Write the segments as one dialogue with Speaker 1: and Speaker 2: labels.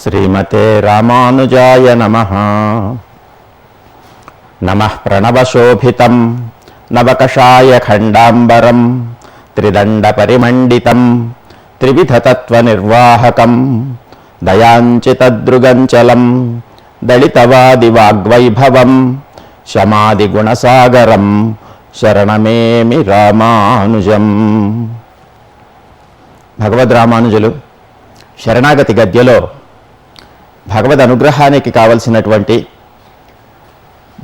Speaker 1: శ్రీమతే రామానుజాయ నమః. నమః ప్రణవశోభితం నవకషాయ ఖండాంబరం త్రిదండ పరిమండితం త్రివిధతత్వనిర్వాహకం దయాంచితదృగంచలం దళితవాది వాగ్వైభవం శమాదిగుణసాగరం శరణమేమి రామానుజం. భగవద్ రామానుజులు శరణాగతి గద్యలో భగవద్ అనుగ్రహానికి కావలసినటువంటి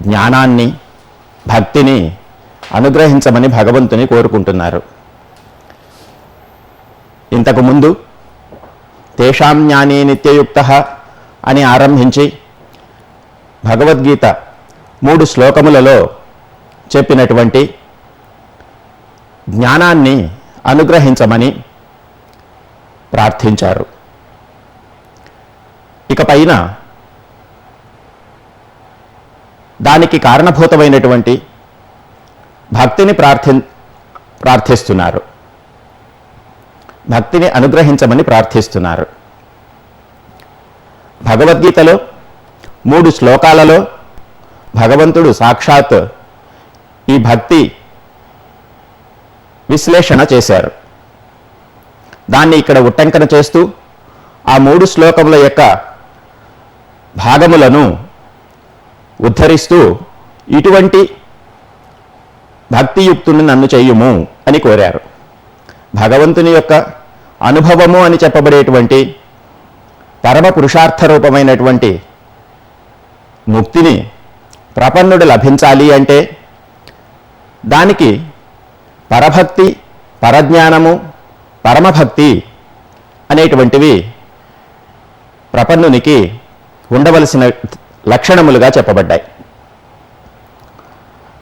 Speaker 1: జ్ఞానాన్ని, భక్తిని అనుగ్రహించమని భగవంతుని కోరుకుంటున్నారు. ఇంతకుముందు తేషాం జ్ఞానే నిత్యయుక్తః అని ఆరంభించి భగవద్గీత 3 శ్లోకములలో చెప్పినటువంటి జ్ఞానాన్ని అనుగ్రహించమని ప్రార్థించారు. ఇక పైన దానికి కారణభూతమైనటువంటి భక్తిని ప్రార్థిస్తున్నారు. భక్తిని అనుగ్రహించమని ప్రార్థిస్తున్నారు. భగవద్గీతలో 3 శ్లోకాలలో భగవంతుడు సాక్షాత్ ఈ భక్తి విశ్లేషణ చేశారు. దాన్ని ఇక్కడ ఉట్టంకన చేస్తూ ఆ 3 శ్లోకముల యొక్క భాగములను ఉద్ధరిస్తూ ఇటువంటి భక్తియుక్తుని నన్ను చెయ్యుము అని కోరారు. భగవంతుని యొక్క అనుభవము అని చెప్పబడేటువంటి పరమ పురుషార్థ రూపమైనటువంటి ముక్తిని ప్రపన్నుడు లభించాలి అంటే దానికి పరభక్తి, పరజ్ఞానము, పరమభక్తి అనేటువంటివి ప్రపన్నునికి ఉండవలసిన లక్షణములుగా చెప్పబడ్డాయి.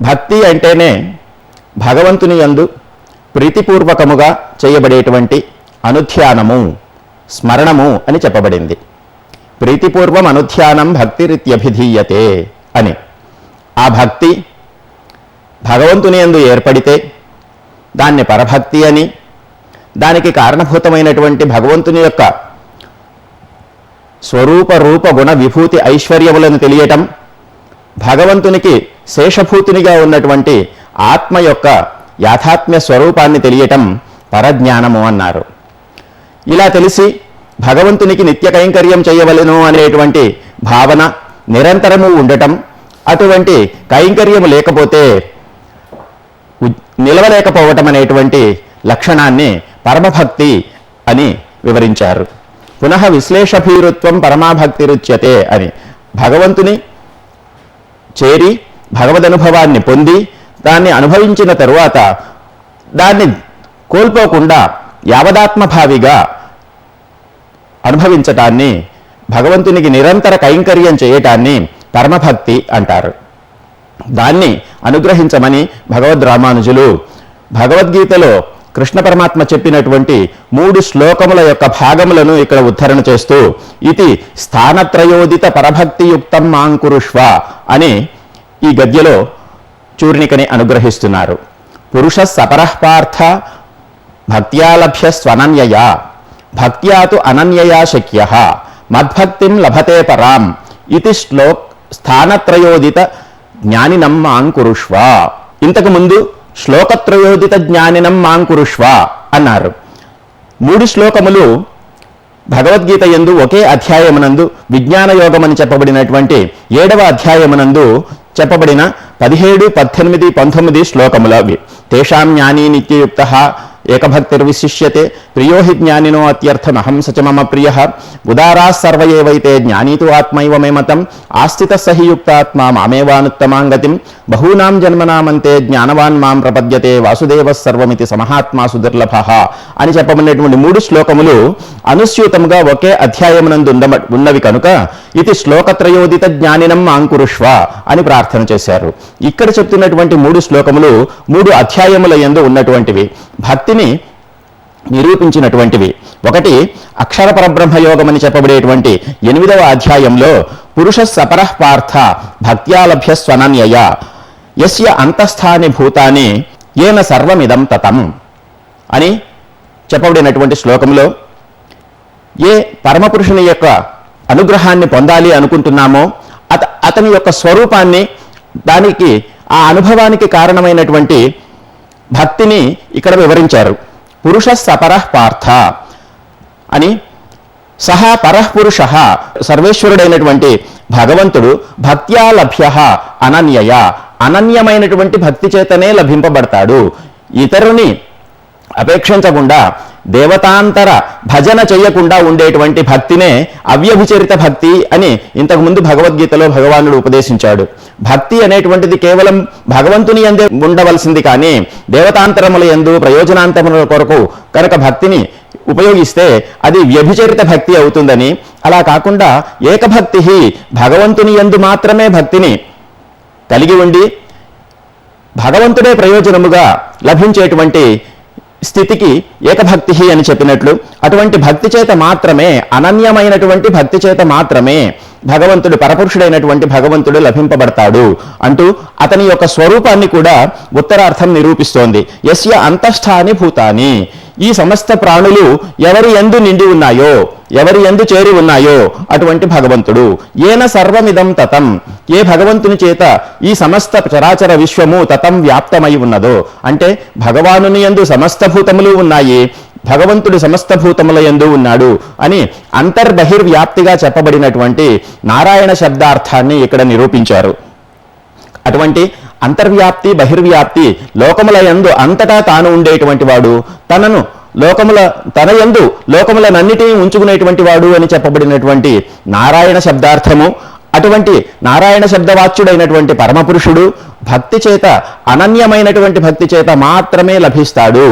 Speaker 1: భక్తి అంటేనే భగవంతుని యందు ప్రీతిపూర్వకముగా చేయబడేటువంటి అనుధ్యానము, స్మరణము అని చెప్పబడింది. ప్రీతిపూర్వం అనుధ్యానం భక్తిరిత్యభిధీయతే అని. ఆ భక్తి భగవంతుని యందు ఏర్పడితే దాన్ని పరభక్తి అని, దానికి కారణభూతమైనటువంటి భగవంతుని యొక్క స్వరూప రూప గుణ విభూతి ఐశ్వర్యములను తెలియటం, భగవంతునికి శేషభూతునిగా ఉన్నటువంటి ఆత్మ యొక్క యాథాత్మ్య స్వరూపాన్ని తెలియటం పరజ్ఞానము అన్నారు. ఇలా తెలిసి భగవంతునికి నిత్య కైంకర్యం చేయవలెను అనేటువంటి భావన నిరంతరము ఉండటం, అటువంటి కైంకర్యము లేకపోతే నిలవలేకపోవటం అనేటువంటి లక్షణాన్ని పరమభక్తి అని వివరించారు. పునః విశ్లేషభీరుత్వం పరమాభక్తిరుచ్యతే అని. భగవంతుని చేరి భగవదనుభవాన్ని పొంది దాన్ని అనుభవించిన తరువాత దాన్ని కోల్పోకుండా యావదాత్మభావిగా అనుభవించటాన్ని, భగవంతునికి నిరంతర కైంకర్యం చేయటాన్ని పరమభక్తి అంటారు. దాన్ని అనుగ్రహించమని భగవద్ రామానుజులు భగవద్గీతలో కృష్ణ పరమాత్మ చెప్పినటువంటి 3 శ్లోకముల యొక్క భాగములను ఇక్కడ ఉద్ధరణ చేస్తూ ఇది స్థానత్రయోదిత పరభక్తియుక్తం మాంకురుష్వ అని ఈ గద్యలో చూర్ణికని అనుగ్రహిస్తున్నారు. పురుష సపరః పార్థ భక్త్యాలభ్య స్వనన్యయా భక్త్యాతు అనన్యయా శక్యః మద్భక్తిం లభతే పరాం ఇది స్థానత్రయోదిత జ్ఞానినం మాంకురుష్వ. ఇంతకు ముందు శ్లోకత్రయోదిత జ్ఞానినం మాంకురుష్వ అన్నారు. 3 శ్లోకములు భగవద్గీత యందు ఒకే అధ్యాయమునందు విజ్ఞాన యోగమని చెప్పబడినటువంటి 7వ అధ్యాయమునందు చెప్పబడిన 17, 18, 19 శ్లోకములు అవి. తేషాం జ్ఞానీ నిత్యయుక్తః ఏకభక్తిర్విశిష్యతే ప్రియో హి జ్ఞానినో అత్యర్థమహం సచ మమ ప్రియః ఉదారాः సర్వ ఏవైతే జ్ఞానీతు ఆత్మైవ మే మతం ఆస్థితః సహి యుక్తాత్మా మామేవానుత్తమాం గతిం బహూనాం జన్మనామంతే జ్ఞానవాన్ మాం ప్రపద్యతే వాసుదేవః సర్వమితి సమహాత్మా సుదుర్లభః అని చెప్పబడినటువంటి 3 శ్లోకములు అనుస్యూతంగా ఒకే అధ్యాయమునందు ఉన్నవి కనుక ఇది శ్లోకత్రయోదిత జ్ఞానినం మాంకురుష్వ అని ప్రార్థన చేశారు. ఇక్కడ చెప్తున్నటువంటి 3 శ్లోకములు 3 అధ్యాయముల యందు ఉన్నటువంటివి, భక్తిని నిరూపించినటువంటివి. ఒకటి అక్షర పరబ్రహ్మయోగం అని చెప్పబడేటువంటి 8వ అధ్యాయంలో పురుష సపరః పార్థ భక్త్యాలభ్య స్వనన్యయా యస్య అంతస్థాని భూతాని ఏన సర్వమిదం తతం అని చెప్పబడినటువంటి శ్లోకంలో ఏ పరమపురుషుని యొక్క అనుగ్రహాన్ని పొందాలి అనుకుంటున్నామో అతని యొక్క స్వరూపాన్ని, దానికి ఆ అనుభవానికి కారణమైనటువంటి భక్తిని ఇక్కడ వివరించారు. పురుష సపరః పార్థ అని, సహా పరఃపురుష, సర్వేశ్వరుడైనటువంటి భగవంతుడు భక్త్యా లభ్య అనన్యయ, అనన్యమైనటువంటి భక్తి చేతనే లభింపబడతాడు. ఇతరుని అపేక్షించకుండా, దేవతాంతర భజన చేయకుండా ఉండేటువంటి భక్తినే అవ్యభిచరిత భక్తి అని ఇంతకుముందు భగవద్గీతలో భగవానుడు ఉపదేశించాడు. భక్తి అనేటువంటిది కేవలం భగవంతుని యందే ఉండవలసింది, కానీ దేవతాంతరముల యందు ప్రయోజనాంతరముల కొరకు కనుక భక్తిని ఉపయోగిస్తే అది వ్యభిచరిత భక్తి అవుతుందని, అలా కాకుండా ఏకభక్తి, భగవంతుని యందు మాత్రమే భక్తిని కలిగి ఉండి భగవంతుడే ప్రయోజనముగా లభించేటువంటి స్థితికి ఏకభక్తి అని చెప్పినట్లు, అటువంటి భక్తి చేత మాత్రమే, అనన్యమైనటువంటి భక్తి చేత మాత్రమే భగవంతుడు, పరపురుషుడైనటువంటి భగవంతుడు లభింపబడతాడు అంటూ అతని యొక్క స్వరూపాన్ని కూడా ఉత్తరార్థం నిరూపిస్తోంది. యస్య అంతస్థాని భూతాని, ఈ సమస్త ప్రాణులు ఎవరి యందు నిండి ఉన్నాయో, ఎవరి యందు చేరి ఉన్నాయో అటువంటి భగవంతుడు. ఏన సర్వమిదం తతం, ఏ భగవంతుని చేత ఈ సమస్త చరాచర విశ్వము తతం వ్యాప్తమై ఉన్నదో, అంటే భగవానుని యందు సమస్త భూతములు ఉన్నాయి, భగవంతుడు సమస్త భూతముల యందు ఉన్నాడు అని అంతర్బహిర్వ్యాప్తిగా చెప్పబడినటువంటి నారాయణ శబ్దార్థాన్ని ఇక్కడ నిరూపించారు. అటువంటి అంతర్వ్యాప్తి, బహిర్వ్యాప్తి, లోకముల యందు అంతటా తాను ఉండేటువంటి వాడు, తన యందు లోకములనన్నిటినీ ఉంచుకునేటువంటి వాడు అని చెప్పబడినటువంటి నారాయణ శబ్దార్థము, అటువంటి నారాయణ శబ్దవాచ్యుడైనటువంటి పరమపురుషుడు భక్తి చేత, అనన్యమైనటువంటి భక్తి చేత మాత్రమే లభిస్తాడు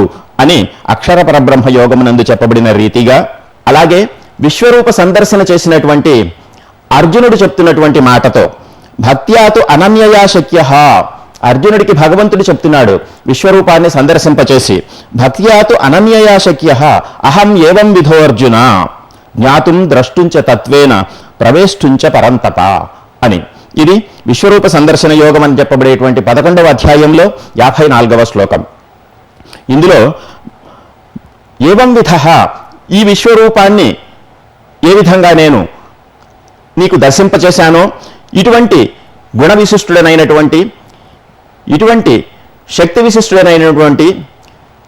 Speaker 1: అని అక్షర పరబ్రహ్మ యోగమునందు చెప్పబడిన రీతిగా, అలాగే విశ్వరూప సందర్శన చేసినటువంటి అర్జునుడు చెప్తున్నటువంటి మాటతో భక్త్యాతు అనన్యయా శక్య, అర్జునుడికి భగవంతుడు చెప్తున్నాడు విశ్వరూపాన్ని సందర్శింపచేసి, భక్త్యాతు అనన్యయా శక్య అహం ఏవం విధో అర్జున జ్ఞాతుం ద్రష్టుంచ తత్వేన ప్రవేష్టుంచ పరంతప అని. ఇది విశ్వరూప సందర్శన యోగం అని చెప్పబడేటువంటి 11వ అధ్యాయంలో 54వ శ్లోకం. ఇందులో ఏవం విధ, ఈ విశ్వరూపాన్ని ఏ విధంగా నేను నీకు దర్శింపచేశానో, ఇటువంటి గుణ విశిష్టుడనైనటువంటి, ఇటువంటి శక్తి విశిష్టుడనైనటువంటి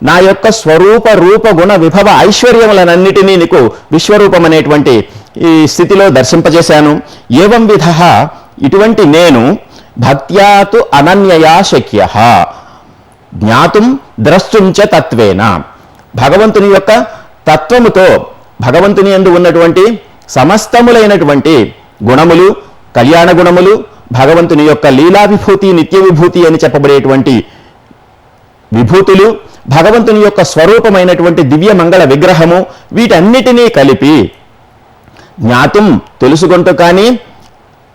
Speaker 1: నా యొక్క స్వరూప రూప గుణ విభవ ఐశ్వర్యములనన్నిటినీ నీకు విశ్వరూపం అనేటువంటి ఈ స్థితిలో దర్శింపజేశాను. ఏవం విధ, ఇటువంటి నేను భక్త్యాతు అనన్యయా శక్య జ్ఞాతుం ద్రష్టుంచ తత్వేన, భగవంతుని యొక్క తత్వముతో, భగవంతుని యందు ఉన్నటువంటి సమస్తములైనటువంటి గుణములు, కళ్యాణ గుణములు, భగవంతుని యొక్క లీలా విభూతి, నిత్య విభూతి అని చెప్పబడేటువంటి విభూతులు, భగవంతుని యొక్క స్వరూపమైనటువంటి దివ్య మంగళ విగ్రహము, వీటన్నిటినీ కలిపి జ్ఞాతుం తెలుసుకుంటూ కానీ,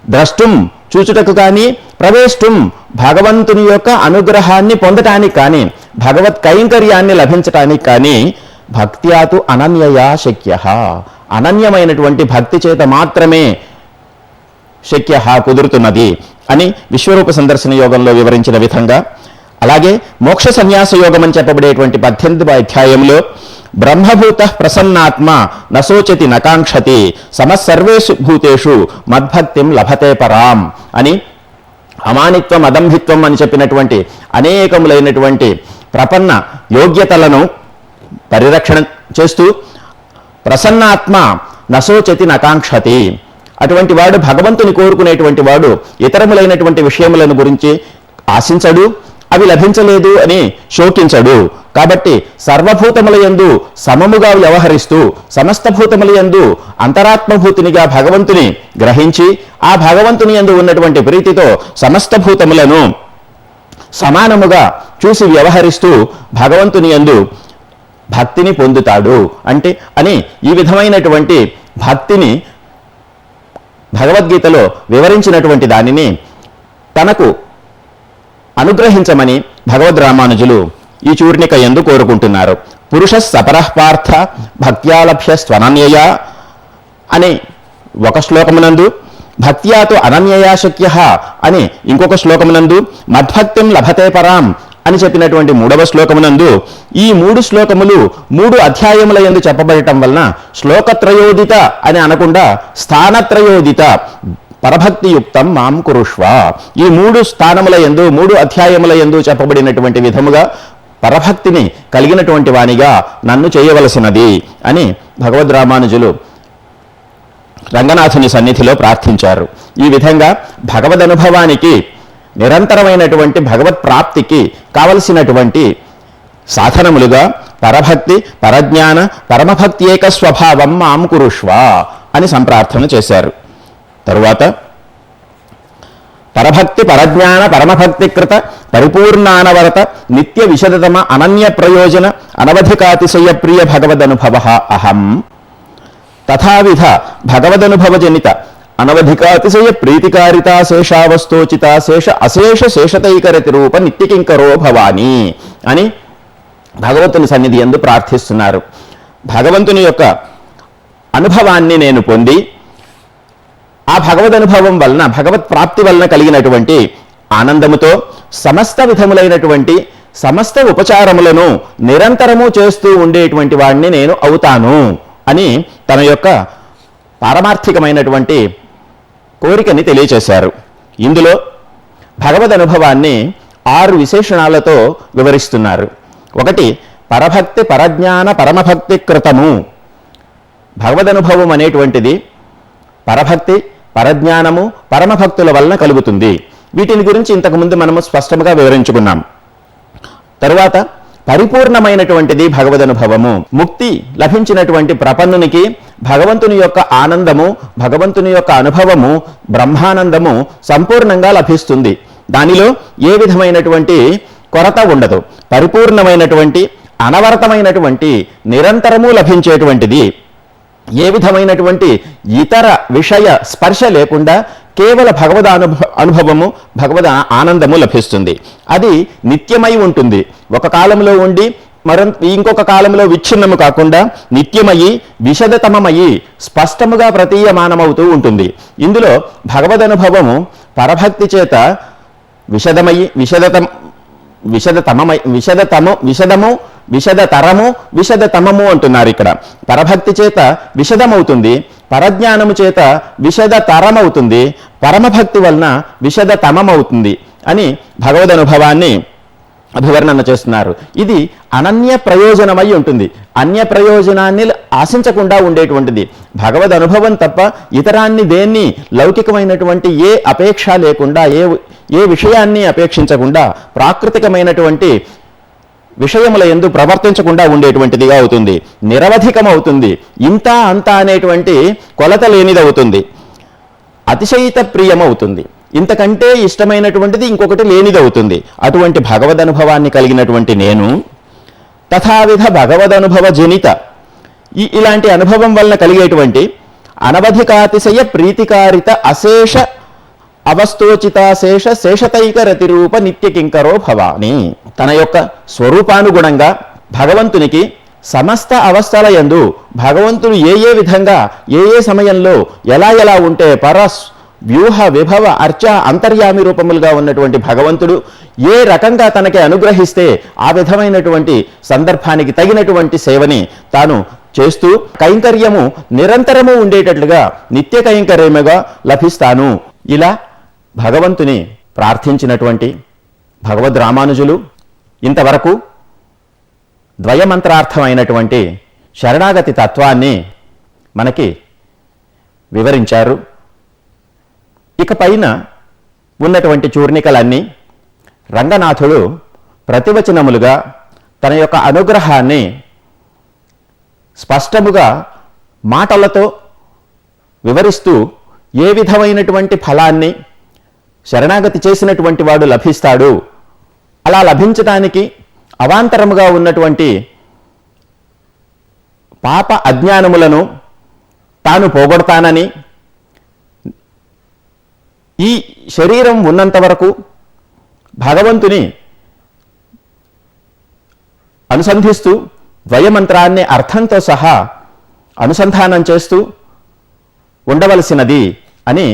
Speaker 1: ద్రష్టుం చూచుటకు కానీ, ప్రవేష్టుం భగవంతుని యొక్క అనుగ్రహాన్ని పొందటానికి కానీ, భగవత్ కైంకర్యాన్ని లభించటానికి కానీ, భక్త్యాతు అనన్యయా శక్య, అనన్యమైనటువంటి భక్తి చేత మాత్రమే శక్య కుదురుతున్నది అని విశ్వరూప సందర్శన యోగంలో వివరించిన విధంగా, అలాగే మోక్ష సన్యాస యోగం అని చెప్పబడేటువంటి 18వ అధ్యాయంలో బ్రహ్మభూత ప్రసన్నాత్మ నశోచతి నకాంక్షతి సమస్సర్వేషు భూతేషు మద్భక్తిం లభతే పరాం అని, అమానిత్వం, అదంభిత్వం అని చెప్పినటువంటి అనేకములైనటువంటి ప్రపన్న యోగ్యతలను పరిరక్షణ చేస్తూ, ప్రసన్నాత్మ నశోచతి నకాంక్షతి, అటువంటి వాడు భగవంతుని కోరుకునేటువంటి వాడు ఇతరములైనటువంటి విషయములను గురించి ఆశించడు, అవి లభించలేదు అని శోకించడు. కాబట్టి సర్వభూతముల యందు సమముగా వ్యవహరిస్తూ, సమస్త భూతముల యందు అంతరాత్మభూతినిగా భగవంతుని గ్రహించి, ఆ భగవంతుని యందు ఉన్నటువంటి ప్రీతితో సమస్త భూతములను సమానముగా చూసి వ్యవహరిస్తూ భగవంతుని యందు భక్తిని పొందుతాడు అంటే అని, ఈ విధమైనటువంటి భక్తిని భగవద్గీతలో వివరించినటువంటి దానిని తనకు అనుగ్రహించమని భగవద్ రామానుజులు ఈ చూర్ణిక యందు కోరుకుంటున్నారు. పురుష సపరః పార్థ భక్త్యాలభ్య స్వనన్యయా అని ఒక శ్లోకమునందు, భక్త్యాతు అనన్యయా శక్య అని ఇంకొక శ్లోకమునందు, మద్భక్తిం లభతే పరాం అని చెప్పినటువంటి 3వ శ్లోకమునందు ఈ 3 శ్లోకములు 3 అధ్యాయముల యందు చెప్పబడటం వలన శ్లోకత్రయోదిత అని అనకుండా స్థానత్రయోదిత పరభక్తియుక్తం మాం కురుష్వ, ఈ 3 స్థానముల యందు 3 అధ్యాయముల యందు చెప్పబడినటువంటి విధముగా పరభక్తిని కలిగినటువంటి వానిగా నన్ను చేయవలసినది అని భగవద్ రామానుజులు రంగనాథుని సన్నిధిలో ప్రార్థించారు. ఈ విధంగా భగవద్ అనుభవానికి, నిరంతరమైనటువంటి భగవత్ ప్రాప్తికి కావలసినటువంటి సాధనములుగా పరభక్తి, పరజ్ఞాన, పరమభక్తి ఏక స్వభావం మాం కురుష్వ అని సంప్రార్థన చేశారు. తరువాత పరభక్తి, పరజ్ఞాన, పరమభక్తికృత పరిపూర్ణానవరత నిత్య విశదతమ అనన్య ప్రయోజన అనవధికాతిశయ ప్రియ భగవదనుభవ అహం తథావిధ భగవదనుభవజనిత అనవధికాతిశయ ప్రీతికారితా శేషావస్తోచిత శేష అశేష శేషతైకరతి రూప నిత్యకింకరో భవాని అని భగవంతుని సన్నిధి యందు ప్రార్థిస్తున్నారు. భగవంతుని యొక్క అనుభవాన్ని నేను పొంది ఆ భగవదనుభవం వలన, భగవత్ ప్రాప్తి వలన కలిగినటువంటి ఆనందముతో సమస్త విధములైనటువంటి సమస్త ఉపచారములను నిరంతరము చేస్తూ ఉండేటువంటి వాడిని నేను అవుతాను అని తన యొక్క పారమార్థికమైనటువంటి కోరికని తెలియచేశారు. ఇందులో భగవద్ అనుభవాన్ని 6 విశేషణాలతో వివరిస్తున్నారు. 1 పరభక్తి, పరజ్ఞాన, పరమభక్తి కృతము. భగవదనుభవం అనేటువంటిది పరభక్తి, పరజ్ఞానము, పరమభక్తుల వలన కలుగుతుంది. వీటిని గురించి ఇంతకుముందు మనము స్పష్టంగా వివరించుకున్నాం. తరువాత పరిపూర్ణమైనటువంటిది భగవదనుభవము. ముక్తి లభించినటువంటి ప్రపన్నునికి భగవంతుని యొక్క ఆనందము, భగవంతుని యొక్క అనుభవము, బ్రహ్మానందము సంపూర్ణంగా లభిస్తుంది. దానిలో ఏ విధమైనటువంటి కొరత ఉండదు. పరిపూర్ణమైనటువంటి, అనవరతమైనటువంటి, నిరంతరము లభించేటువంటిది. ఏ విధమైనటువంటి ఇతర విషయ స్పర్శ లేకుండా కేవల భగవద్ అనుభవము, భగవద్ ఆనందము లభిస్తుంది. అది నిత్యమై ఉంటుంది. ఒక కాలంలో ఉండి ఇంకొక కాలంలో విచ్ఛిన్నము కాకుండా నిత్యమయి, విశదతమమయి, స్పష్టముగా ప్రతీయమానమవుతూ ఉంటుంది. ఇందులో భగవదనుభవము పరభక్తి చేత విశదమయి, విశదతరము, విశదతమము అంటున్నారు ఇక్కడ. పరభక్తి చేత విశదమవుతుంది, పరజ్ఞానము చేత విశదతరమవుతుంది, పరమభక్తి వలన విశదతమమవుతుంది అని భగవదనుభవాన్ని అభివర్ణన చేస్తున్నారు. ఇది అనన్య ప్రయోజనమై ఉంటుంది. అన్య ప్రయోజనాన్ని ఆశించకుండా ఉండేటువంటిది. భగవద్ అనుభవం తప్ప ఇతరాన్ని దేన్ని, లౌకికమైనటువంటి ఏ అపేక్ష లేకుండా, ఏ విషయాన్ని అపేక్షించకుండా, ప్రాకృతికమైనటువంటి విషయముల యందు ప్రవర్తించకుండా ఉండేటువంటిదిగా అవుతుంది. నిరవధికమవుతుంది. ఇంత అంత అనేటువంటి కొలత లేనిదవుతుంది. అతిశయిత ప్రియమవుతుంది. ఇంతకంటే ఇష్టమైనటువంటిది ఇంకొకటి లేనిదవుతుంది. అటువంటి భగవదనుభవాన్ని కలిగినటువంటి నేను తథావిధ భగవదనుభవ జనిత, ఇలాంటి అనుభవం వలన కలిగేటువంటి అనవధికాతిశయ ప్రీతికారిత అశేష అవస్తోచితాశేష శేషతైకరతి రూప నిత్యకింకరో భవాని. తన యొక్క స్వరూపానుగుణంగా భగవంతునికి సమస్త అవస్థల యందు భగవంతుడు ఏ విధంగా, ఏ సమయంలో ఎలా ఉంటే వ్యూహ, విభవ, అర్చ, అంతర్యామి రూపములుగా ఉన్నటువంటి భగవంతుడు ఏ రకంగా తనకి అనుగ్రహిస్తే ఆ విధమైనటువంటి సందర్భానికి తగినటువంటి సేవని తాను చేస్తూ కైంకర్యము నిరంతరము ఉండేటట్లుగా నిత్య కైంకర్యముగా లభిస్తాను. ఇలా భగవంతుని ప్రార్థించినటువంటి భగవద్ రామానుజులు ఇంతవరకు ద్వయమంత్రార్థమైనటువంటి శరణాగతి తత్వాన్ని మనకి వివరించారు. ఇక పైన ఉన్నటువంటి చూర్ణికలన్నీ రంగనాథుడు ప్రతివచనములుగా తన యొక్క అనుగ్రహాన్ని స్పష్టముగా మాటలతో వివరిస్తూ ఏ విధమైనటువంటి ఫలాన్ని శరణాగతి చేసినటువంటి వాడు లభిస్తాడు, అలా లభించడానికి అవాంతరముగా ఉన్నటువంటి పాప అజ్ఞానములను తాను పోగొడతానని, ఈ శరీరం ఉన్నంత వరకు భగవంతుని అనుసంధిస్తూ ద్వయమంత్రాన్ని అర్థంతో సహా అనుసంధానం చేస్తూ ఉండవలసినది అని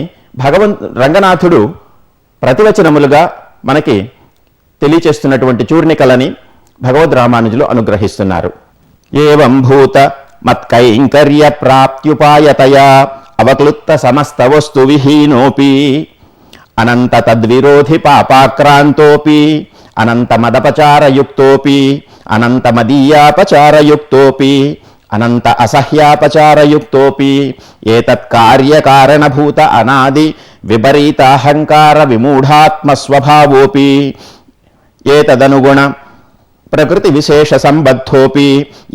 Speaker 1: రంగనాథుడు ప్రతివచనములుగా మనకి తెలియచేస్తున్నటువంటి చూర్ణికలని భగవద్ రామానుజులు అనుగ్రహిస్తున్నారు. ఏవం భూత మత్కైంకర్య ప్రాప్త్యుపాయతయా అవక్లుప్త సమస్త వస్తు విహీనోపి అనంత తద్విరోధి పాపాక్రాంతోపి అనంత మదపచారయుక్తోపి అనంత మదీయాపచారయుక్తోపి అనంత అసహ్యాపచారయుక్తోపి ఏతత్ కార్యకారణభూత అనాది విపరీతాహంకార విమూఢాత్మస్వభావోపి ఏతదనుగుణ ప్రకృతి విశేష సంబద్ధోపి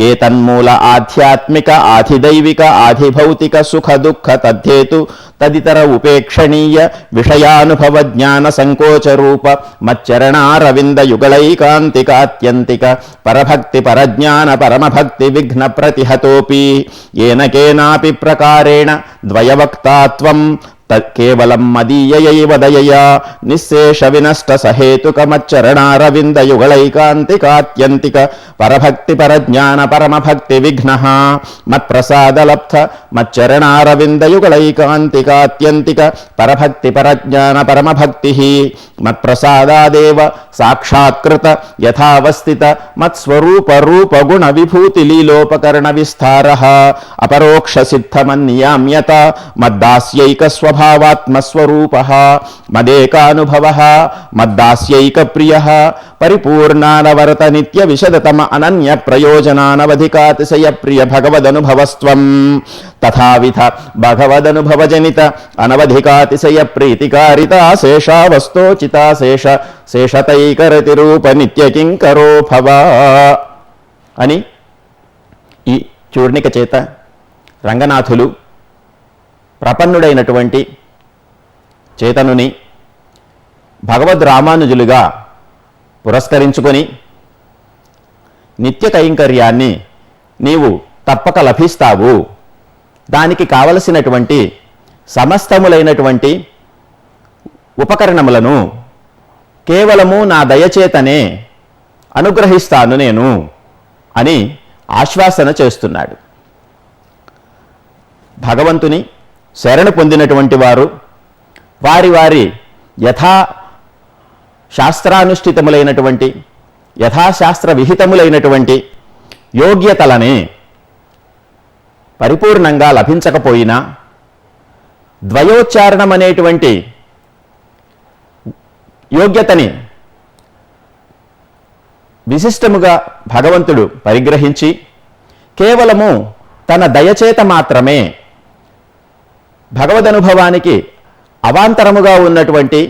Speaker 1: ఏతన్మూల ఆధ్యాత్మిక ఆధిదైవిక ఆధిభౌతిక సుఖ దుఃఖ తద్ధేతు తదితర ఉపేక్షణీయ విషయానుభవ జ్ఞాన సంకోచ రూప మచ్చరణారవింద యుగళైకాంతికాత్యంతిక పరభక్తి పరజ్ఞాన పరమభక్తి విఘ్న ప్రతిహతోపి ఏన కేనాపి ప్రకారేణ ద్వయవక్తాత్వం కేవలం మదీయయైవ దయయా నిశ్శేష వినష్ట సహేతుకమచ్చరణారవింద యుగళైకాంతికాత్యంతిక పరభక్తి పరజ్ఞాన పరమభక్తి విఘ్న మత్ప్రసాదలబ్ధ మచ్చరణారవింద యుగళైకాంతికాత్యంతిక పరభక్తి పరజ్ఞాన పరమభక్తి మత్ప్రసాదాదేవ సాక్షాత్కృత యథావస్థిత మత్స్వరూప రూప గుణ విభూతి లీలోపకరణ విస్తారః అపరోక్ష సిద్ధమన్నియామ్యత మద్దాస్యైక స్వభావాత్మస్వరూపః మదేకానుభవః మద్దాస్యైక ప్రియః పరిపూర్ణానవరత నిత్య విశదతమ అనన్య ప్రయోజనానవధికాతిశయ ప్రియ భగవదనుభవస్త్వం తథావిధ భగవదనుభవజనిత అనవధికాతిశయ ప్రీతికారిత శేషావస్తోచిత శేషతైకరతి రూప నిత్య కింకరో భవ అని ఈ చూర్ణిక చేత రంగనాథులు ప్రపన్నుడైనటువంటి చేతనుని భగవద్ రామానుజులుగా పురస్కరించుకొని నిత్య కైంకర్యాన్ని నీవు తప్పక లభిస్తావు, దానికి కావలసినటువంటి సమస్తములైనటువంటి ఉపకరణములను కేవలము నా దయచేతనే అనుగ్రహిస్తాను నేను అని ఆశ్వాసన చేస్తున్నాడు. భగవంతుని శరణు పొందినటువంటి వారు వారి వారి యథా శాస్త్రానుష్ఠితములైనటువంటి యథాశాస్త్ర విహితములైనటువంటి యోగ్యతలనే పరిపూర్ణంగా లభించకపోయినా ద్వయోచ్చారణం అనేటువంటి యోగ్యతని విశిష్టముగా భగవంతుడు పరిగ్రహించి కేవలము తన దయచేత మాత్రమే భగవదనుభవానికి అవాంతరముగా ఉన్నటువంటి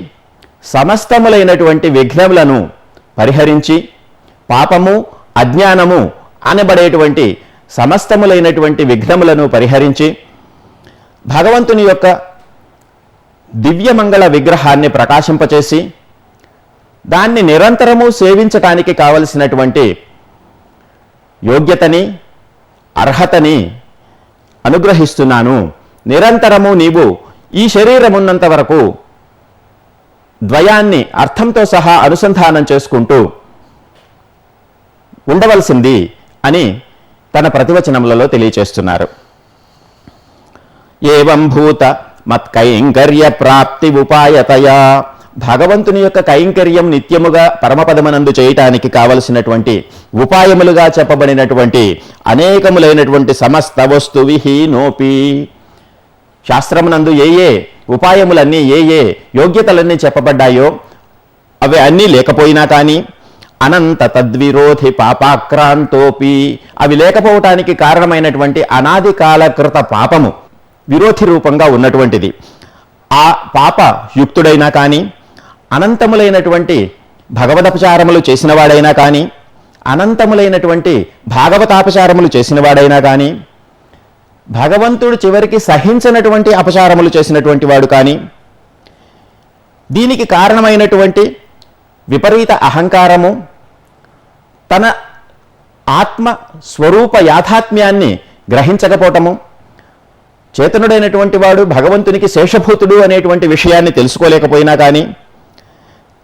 Speaker 1: సమస్తములైనటువంటి విఘ్నములను పరిహరించి పాపము అజ్ఞానము అనబడేటువంటి సమస్తములైనటువంటి విఘ్నములను పరిహరించి భగవంతుని యొక్క దివ్యమంగళ విగ్రహాన్ని ప్రకాశింపచేసి దాన్ని నిరంతరము సేవించటానికి కావలసినటువంటి యోగ్యతని అర్హతని అనుగ్రహిస్తున్నాను. నిరంతరము నీవు ఈ శరీరమున్నంత వరకు ద్వయాన్ని అర్థంతో సహా అనుసంధానం చేసుకుంటూ ఉండవలసింది అని తన ప్రతివచనములలో తెలియచేస్తున్నారు. ఏవం భూత మత్కైంకర్య ప్రాప్తి ఉపాయతయా భగవంతుని యొక్క కైంకర్యం నిత్యముగా పరమపదమనందు చేయటానికి కావలసినటువంటి ఉపాయములుగా చెప్పబడినటువంటి అనేకములైనటువంటి సమస్త వస్తు విహీనోపి శాస్త్రమునందు ఏ ఏ ఉపాయములన్నీ ఏ ఏ యోగ్యతలన్నీ చెప్పబడ్డాయో అవి అన్నీ లేకపోయినా కానీ అనంత తద్విరోధి పాపాక్రాంతోపి అవి లేకపోవటానికి కారణమైనటువంటి అనాది కాలకృత పాపము విరోధి రూపంగా ఉన్నటువంటిది. ఆ పాప యుక్తుడైనా కానీ అనంతములైనటువంటి భగవదపచారములు చేసినవాడైనా కానీ అనంతములైనటువంటి భాగవతాపచారములు చేసినవాడైనా కానీ భగవంతుడు చివరికి సహించినటువంటి అపచారములు చేసినటువంటి వాడు కానీ దీనికి కారణమైనటువంటి విపరీత అహంకారము తన ఆత్మ స్వరూప యాథాత్మ్యాన్ని గ్రహించకపోవటము చేతనుడైనటువంటి వాడు భగవంతునికి శేషభూతుడు అనేటువంటి విషయాన్ని తెలుసుకోలేకపోయినా కానీ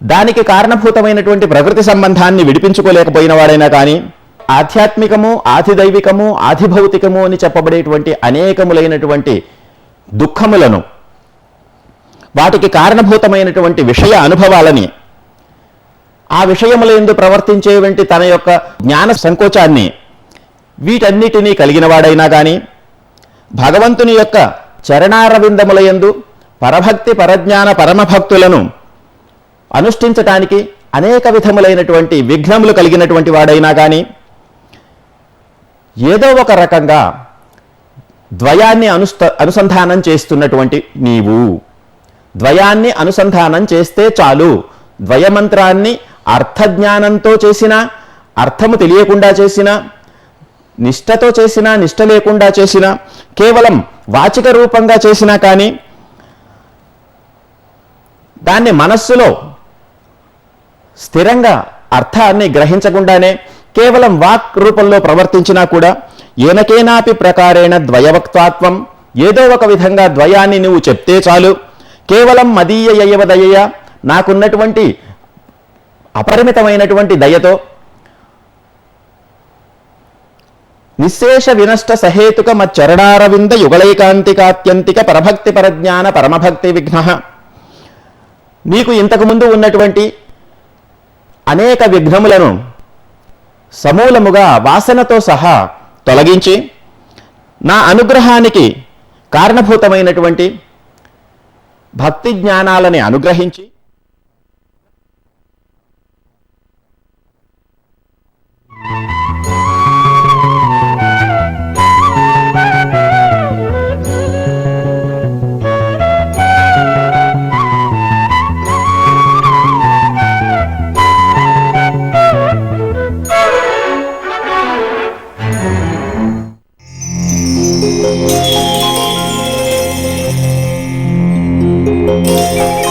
Speaker 1: దానికి కారణభూతమైనటువంటి ప్రకృతి సంబంధాన్ని విడిపించుకోలేకపోయిన వాడైనా కానీ ఆధ్యాత్మికము ఆధిదైవికము ఆధిభౌతికము అని చెప్పబడేటువంటి అనేకములైనటువంటి దుఃఖములను వాటికి కారణభూతమైనటువంటి విషయ అనుభవాలని ఆ విషయములందు ప్రవర్తించేవంటి తన యొక్క జ్ఞాన సంకోచాన్ని వీటన్నిటినీ కలిగిన వాడైనా కానీ భగవంతుని యొక్క చరణారవిందములయందు పరభక్తి పరజ్ఞాన పరమభక్తులను అనుష్ఠించటానికి అనేక విధములైనటువంటి విఘ్నములు కలిగినటువంటి వాడైనా కానీ ఏదో ఒక రకంగా ద్వయాన్ని అనుసంధానం చేస్తున్నటువంటి నీవు ద్వయాన్ని అనుసంధానం చేస్తే చాలు. ద్వయమంత్రాన్ని అర్థజ్ఞానంతో చేసిన, అర్థము తెలియకుండా చేసిన, నిష్టతో చేసిన, నిష్ట లేకుండా చేసిన, కేవలం వాచిక రూపంగా చేసినా కానీ దాన్ని మనస్సులో స్థిరంగా అర్థాన్ని గ్రహించకుండానే కేవలం వాక్ రూపంలో ప్రవర్తించినా కూడా ఏనకేనాపి ప్రకారేణ ద్వయవక్తాత్వం, ఏదో ఒక విధంగా ద్వయాన్ని నువ్వు చెప్తే చాలు. కేవలం మదీయ యయవ దయయ, నాకున్నటువంటి అపరిమితమైనటువంటి దయతో నిశేష వినష్ట సహేతుక మచ్చరణారవింద యుగళైకాంతికాత్యంతిక పరభక్తి పరజ్ఞాన పరమభక్తి విఘ్న, నీకు ఇంతకుముందు ఉన్నటువంటి అనేక విఘ్నములను సమూలముగా వాసనతో సహా తొలగించి నా అనుగ్రహానికి కారణభూతమైనటువంటి భక్తి జ్ఞానాలని అనుగ్రహించి
Speaker 2: Thank you.